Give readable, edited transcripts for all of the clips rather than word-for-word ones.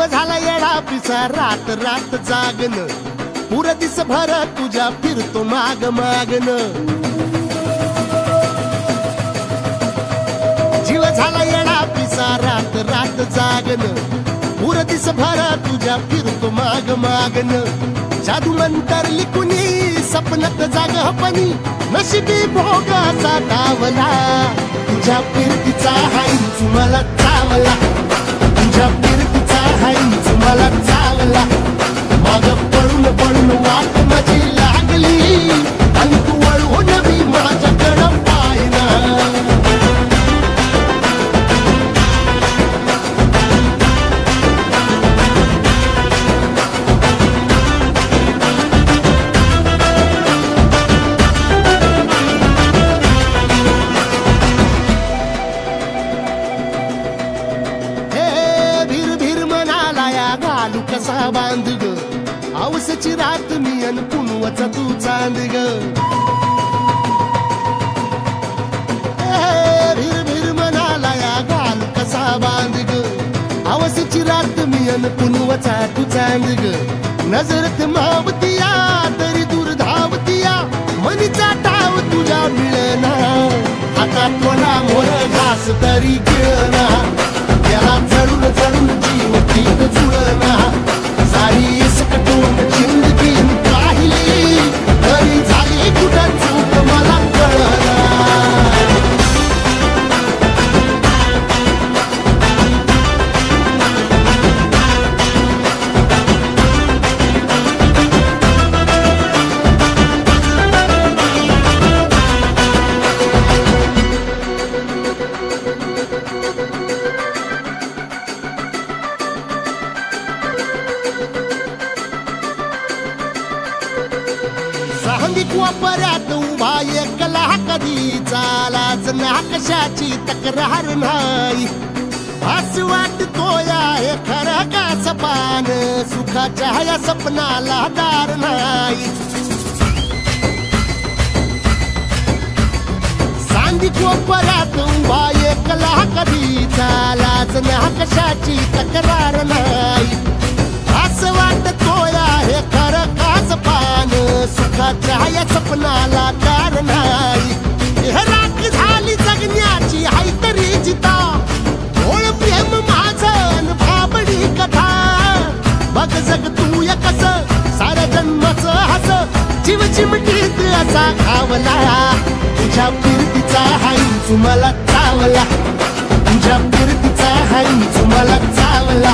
जीव झाला येडा पिसा रात रात जागन पुर दिस भर तुझ्या फिरतो माग मागन जीव झाला येडा पिसा रात रात जागन पुर दिस भर तुझ्या फिरतो माग मागन जादू मंतर लिकुनी सपनात जाग हपनी नशिबी भोगाचा डावला तुझ्या फिरतीचा हाईच मला चावला तुझ्या फिरतीचा हाईच मला चावला माग पळून पळून वाट माझी लागली आणि तू वळून मी माझ्याकडं पाहिना कसा बांध ग आवसची रात मी अन पुनवचा तू चांद ग भीर भीर म्हणाला या घाल कसा बांध ग आवसची रात मी अन पुनवचा तू चांद ग नजरत मावतिया तरी दूर धावतिया मनीचा टाव तुझ्या मिळना आता थोडा मोर घास तरी गिळना त्याला चढून चढून जीव तीन जुळना सारी सकटून जिंदगी पाहिली तरी झाली कुठं चूक मला कळना सांगिक वापऱ्यात उभा एकला कधी चालाच ना कशाची तक्रार नाही असं वाटतो या हे खरं का सपान सुखाच्या या सपनाला दार नाही सांगिक वापऱ्यात उभा एकला कधी चालाच ना कशाची तक्रार नाही असं वाटतो या हे खरं का सपान सुखाच्या या सपनाला कार नाही राख झाली जगण्याची हाय तरी जिता ओळ प्रेम माझं भाबडी कथा बघ जग तू या कस साऱ्या जन्माचं हस जीव चिमटीत असा खावला तुझ्या फिरतीचा हाईच मला चावला तुझ्या फिरतीचा हाईच मला चावला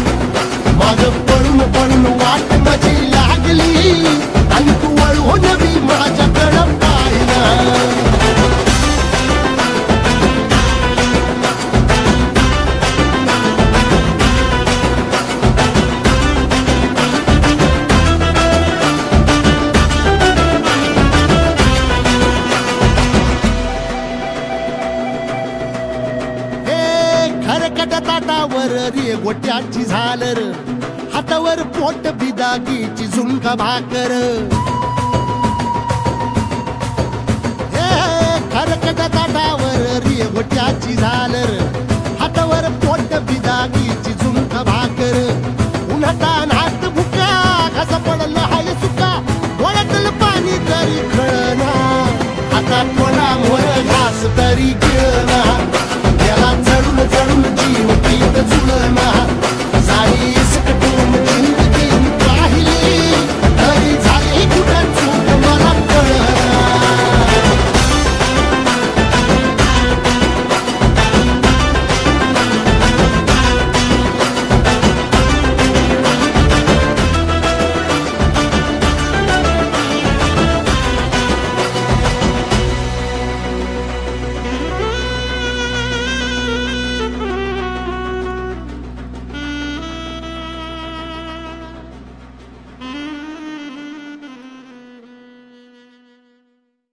माग पळून पळून वाट माझी लागली आणि तू वळून मी माझ्याकडं पाहिना ताटावर रे गोट्याची झालर हातावर पोट बिदागीची झुणका भाकर खरकट ताटावर रे गोट्याची झालर हातावर पोट बिदा